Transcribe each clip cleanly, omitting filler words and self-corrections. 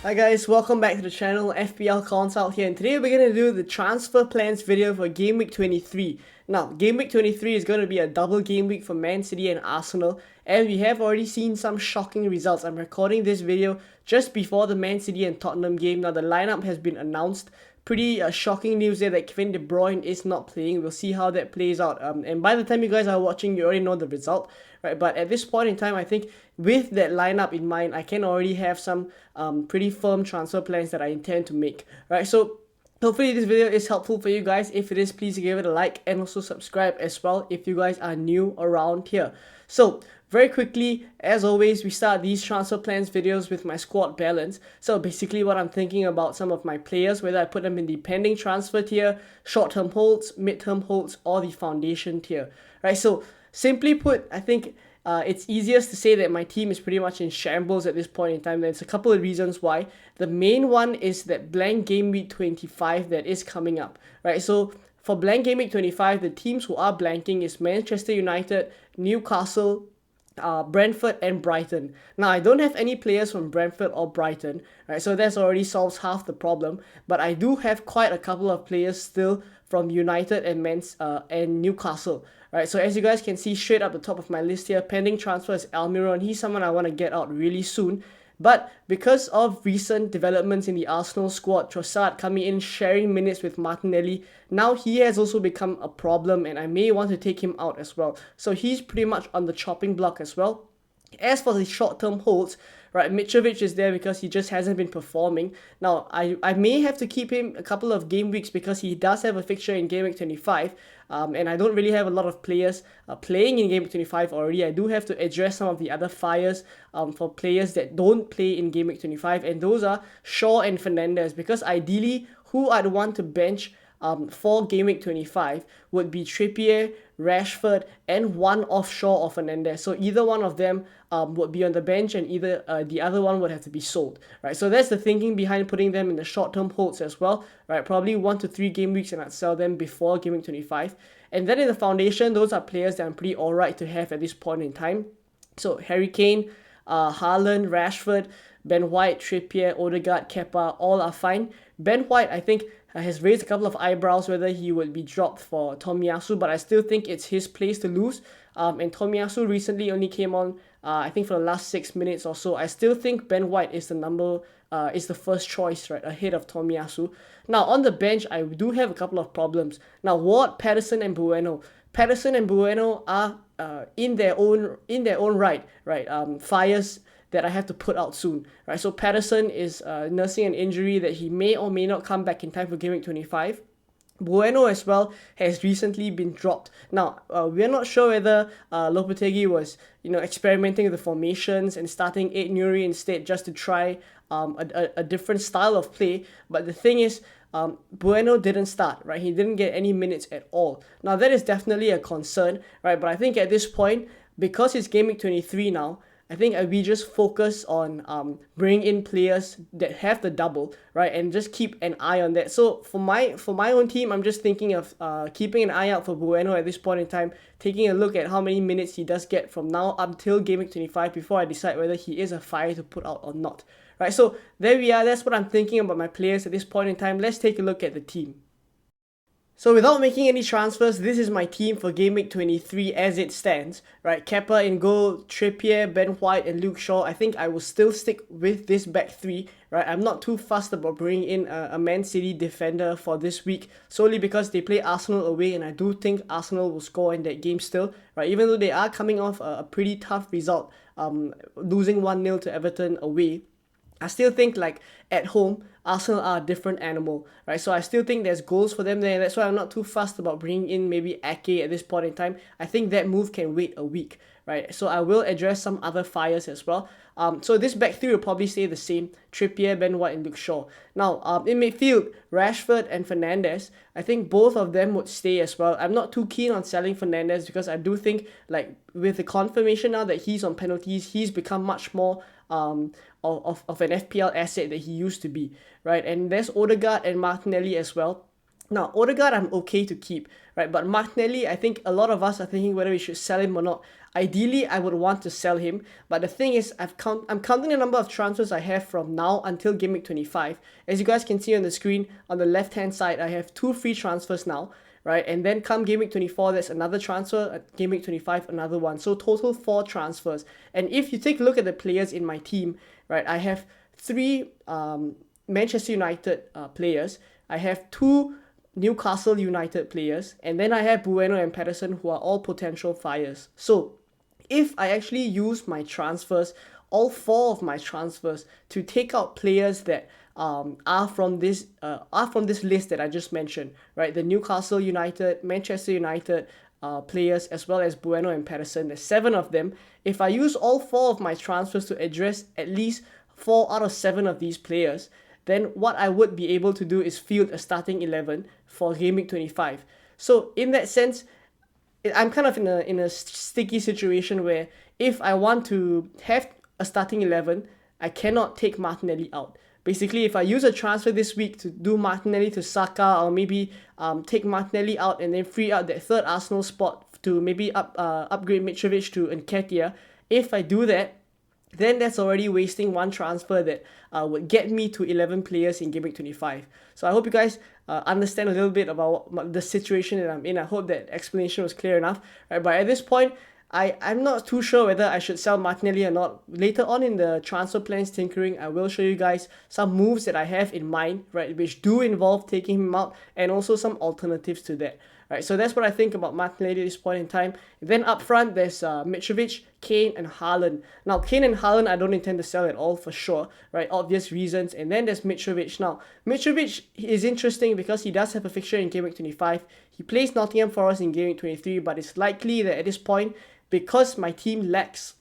Hi guys, welcome back to the channel, FPL Consult here, and today we're going to do the transfer plans video for Game Week 23. Now, Game Week 23 is going to be a double game week for Man City and Arsenal, and we have already seen some shocking results. I'm recording this video just before the Man City and Tottenham game. Now, the lineup has been announced. Pretty shocking news there that Kevin De Bruyne is not playing. We'll see how that plays out. And by the time you guys are watching, you already know the result, right? But at this point in time, I think with that lineup in mind, I can already have some pretty firm transfer plans that I intend to make, right? So hopefully this video is helpful for you guys. If it is, please give it a like and also subscribe as well if you guys are new around here. So very quickly, as always, we start these transfer plans videos with my squad balance. So basically what I'm thinking about some of my players, whether I put them in the pending transfer tier, short-term holds, mid-term holds, or the foundation tier, right? So simply put, I think it's easiest to say that my team is pretty much in shambles at this point in time. There's a couple of reasons why. The main one is that blank game week 25 that is coming up, right? So for blank game week 25, the teams who are blanking is Manchester United, Newcastle, Brentford and Brighton. Now, I don't have any players from Brentford or Brighton, right? So that's already solves half the problem. But I do have quite a couple of players still from United and Newcastle, right? So as you guys can see straight up the top of my list here, pending transfer is Almiron. He's someone I want to get out really soon. But because of recent developments in the Arsenal squad, Trossard coming in, sharing minutes with Martinelli, now he has also become a problem and I may want to take him out as well. So he's pretty much on the chopping block as well. As for the short-term holds, right, Mitrovic is there because he just hasn't been performing. Now, I may have to keep him a couple of game weeks because he does have a fixture in Game Week 25. And I don't really have a lot of players playing in Game Week 25 already. I do have to address some of the other fires for players that don't play in Game Week 25. And those are Shaw and Fernandes. Because ideally, who I'd want to bench for Game Week 25 would be Trippier, Rashford, and one of Shaw or Fernandes. So either one of them would be on the bench and either the other one would have to be sold, right? So that's the thinking behind putting them in the short-term holds as well, right? Probably 1 to 3 game weeks and I'd sell them before Game Week 25. And then in the foundation, those are players that I'm pretty alright to have at this point in time. So Harry Kane, Haaland, Rashford, Ben White, Trippier, Odegaard, Kepa, all are fine. Ben White, I think, has raised a couple of eyebrows whether he would be dropped for Tomiyasu, but I still think it's his place to lose. And Tomiyasu recently only came on, I think, for the last 6 minutes or so. I still think Ben White is the first choice, right, ahead of Tomiyasu. Now, on the bench, I do have a couple of problems. Now, Ward, Patterson, and Bueno. Patterson and Bueno are in their own right, fires that I have to put out soon, right? So Patterson is nursing an injury that he may or may not come back in time for Game Week 25. Bueno as well has recently been dropped. Now, we're not sure whether Lopetegui was, experimenting with the formations and starting 8 Nuri instead just to try a different style of play. But the thing is, Bueno didn't start, right? He didn't get any minutes at all. Now, that is definitely a concern, right? But I think at this point, because it's Game Week 23 now, I think we just focus on bringing in players that have the double, right, and just keep an eye on that. So for my own team, I'm just thinking of keeping an eye out for Bueno at this point in time, taking a look at how many minutes he does get from now up till Game Week 25 before I decide whether he is a fire to put out or not, right? So there we are. That's what I'm thinking about my players at this point in time. Let's take a look at the team. So without making any transfers, this is my team for Game Week 23 as it stands, right? Kepa in goal, Trippier, Ben White, and Luke Shaw. I think I will still stick with this back three, right? I'm not too fussed about bringing in a Man City defender for this week, solely because they play Arsenal away, and I do think Arsenal will score in that game still, right? Even though they are coming off a pretty tough result, losing 1-0 to Everton away, I still think, like, at home, Arsenal are a different animal, right? So I still think there's goals for them there, and that's why I'm not too fussed about bringing in maybe Ake at this point in time. I think that move can wait a week, right? So I will address some other fires as well. So this back three will probably stay the same: Trippier, Ben White, and Luke Shaw. Now, in midfield, Rashford and Fernandes, I think both of them would stay as well. I'm not too keen on selling Fernandes because I do think, like, with the confirmation now that he's on penalties, he's become much more of an FPL asset that he used to be, right? And there's Odegaard and Martinelli as well. Now, Odegaard I'm okay to keep, right? But Martinelli, I think a lot of us are thinking whether we should sell him or not. Ideally, I would want to sell him, but the thing is, I'm counting the number of transfers I have from now until Game Week 25. As you guys can see on the screen, on the left-hand side, I have 2 free transfers now, right? And then come Game Week 24, there's another transfer. At Game Week 25, another one. So total 4 transfers. And if you take a look at the players in my team, right, I have 3 Manchester United players. I have 2 Newcastle United players, and then I have Bueno and Patterson, who are all potential fires. So if I actually use my transfers, all 4 of my transfers, to take out players that are from this list that I just mentioned, right? The Newcastle United, Manchester United players, as well as Bueno and Patterson. There's 7 of them. If I use all 4 of my transfers to address at least 4 out of 7 of these players, then what I would be able to do is field a starting 11 for Game Week 25. So in that sense, I'm kind of in a sticky situation where if I want to have a starting 11, I cannot take Martinelli out. Basically, if I use a transfer this week to do Martinelli to Saka, or maybe take Martinelli out and then free out that 3rd Arsenal spot to maybe upgrade Mitrovic to Nketiah, if I do that, then that's already wasting 1 transfer that would get me to 11 players in Game Week 25. So I hope you guys understand a little bit about the situation that I'm in. I hope that explanation was clear enough. Right, but at this point, I'm not too sure whether I should sell Martinelli or not. Later on in the transfer plans tinkering, I will show you guys some moves that I have in mind, right, which do involve taking him out, and also some alternatives to that. Right, so that's what I think about Martinelli at this point in time. Then up front, there's Mitrovic, Kane, and Haaland. Now, Kane and Haaland, I don't intend to sell at all for sure, right? Obvious reasons. And then there's Mitrovic. Now, Mitrovic is interesting because he does have a fixture in Game Week 25. He plays Nottingham Forest in Game Week 23, but it's likely that at this point, because my team lacks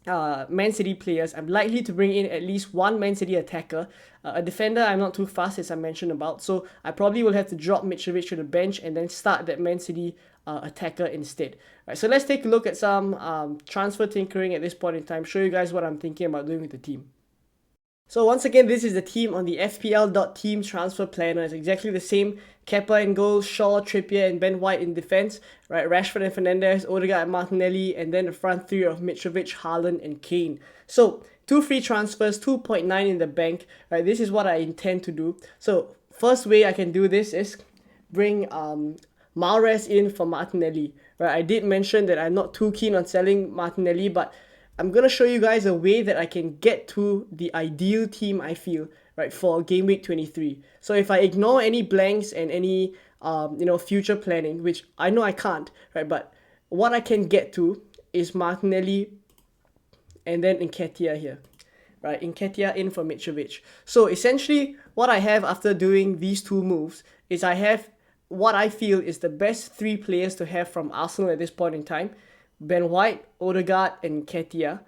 Man City players, I'm likely to bring in at least 1 Man City attacker. A defender, I'm not too fast, as I mentioned about, so I probably will have to drop Mitrovic to the bench and then start that Man City attacker instead. Right, so let's take a look at some transfer tinkering at this point in time, show you guys what I'm thinking about doing with the team. So once again, this is the team on the FPL.team transfer planner. It's exactly the same. Kepa in goal, Shaw, Trippier, and Ben White in defense. Right, Rashford and Fernandes, Odegaard and Martinelli, and then the front 3 of Mitrovic, Haaland, and Kane. So 2 free transfers, 2.9 in the bank. Right, this is what I intend to do. So first way I can do this is bring Mahrez in for Martinelli. Right, I did mention that I'm not too keen on selling Martinelli, but I'm going to show you guys a way that I can get to the ideal team, I feel, right, for Game Week 23. So if I ignore any blanks and any, future planning, which I know I can't, right, but what I can get to is Martinelli and then Nketiah here, right, Nketiah in for Mitrovic. So essentially, what I have after doing these 2 moves is I have what I feel is the best 3 players to have from Arsenal at this point in time. Ben White, Odegaard, and Nketiah.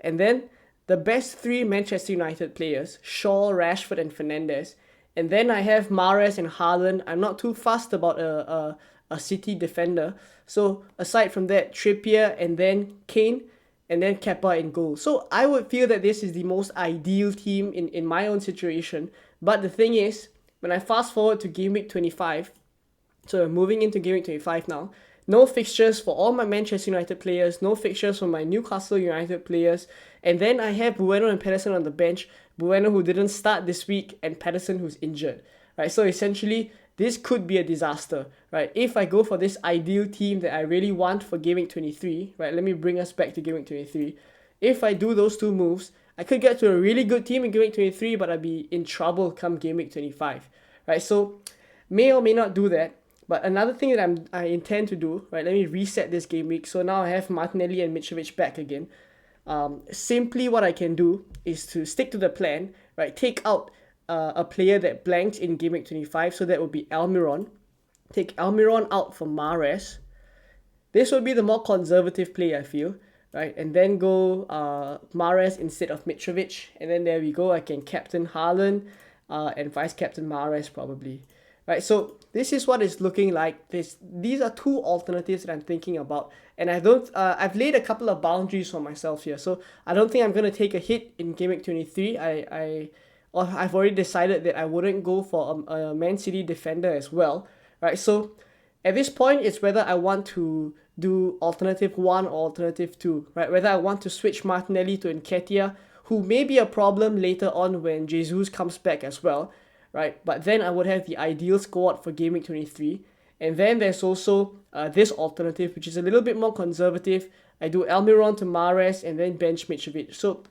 And then the best 3 Manchester United players, Shaw, Rashford, and Fernandes. And then I have Mahrez and Haaland. I'm not too fussed about a City defender. So aside from that, Trippier, and then Kane, and then Kepa in goal. So I would feel that this is the most ideal team in my own situation. But the thing is, when I fast forward to Game Week 25, so I'm moving into Game Week 25 now, no fixtures for all my Manchester United players, no fixtures for my Newcastle United players, and then I have Bueno and Patterson on the bench. Bueno who didn't start this week, and Patterson who's injured. Right, so essentially, this could be a disaster. Right, if I go for this ideal team that I really want for Game Week 23, right, let me bring us back to Game Week 23. If I do those 2 moves, I could get to a really good team in Game Week 23, but I'd be in trouble come Game Week 25. Right, so may or may not do that. But another thing that I intend to do, right, let me reset this game week. So now I have Martinelli and Mitrovic back again. Simply what I can do is to stick to the plan, right, take out a player that blanked in Game Week 25. So that would be Almiron. Take Almiron out for Mahrez. This would be the more conservative play, I feel, right? And then go Mahrez instead of Mitrovic. And then there we go. I can captain Haaland and vice-captain Mahrez probably. Right, so this is what it's looking like. These are 2 alternatives that I'm thinking about, and I've laid a couple of boundaries for myself here. So I don't think I'm gonna take a hit in Game Week 23. I've already decided that I wouldn't go for a Man City defender as well. Right, so at this point, it's whether I want to do alternative 1 or alternative 2, right? Whether I want to switch Martinelli to Nketiah, who may be a problem later on when Jesus comes back as well, right? But then I would have the ideal squad for Game Week 23. And then there's also this alternative, which is a little bit more conservative. I do Almiron to Mahrez and then bench Mitrovic. So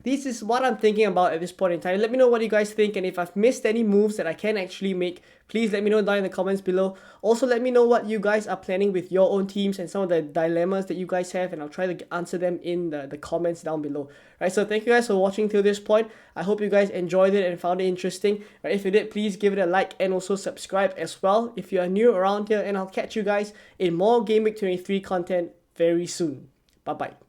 this is what I'm thinking about at this point in time. Let me know what you guys think, and if I've missed any moves that I can actually make, please let me know down in the comments below. Also, let me know what you guys are planning with your own teams and some of the dilemmas that you guys have, and I'll try to answer them in the comments down below. Right, so thank you guys for watching till this point. I hope you guys enjoyed it and found it interesting. Right, if you did, please give it a like and also subscribe as well if you are new around here, and I'll catch you guys in more Game Week 23 content very soon. Bye-bye.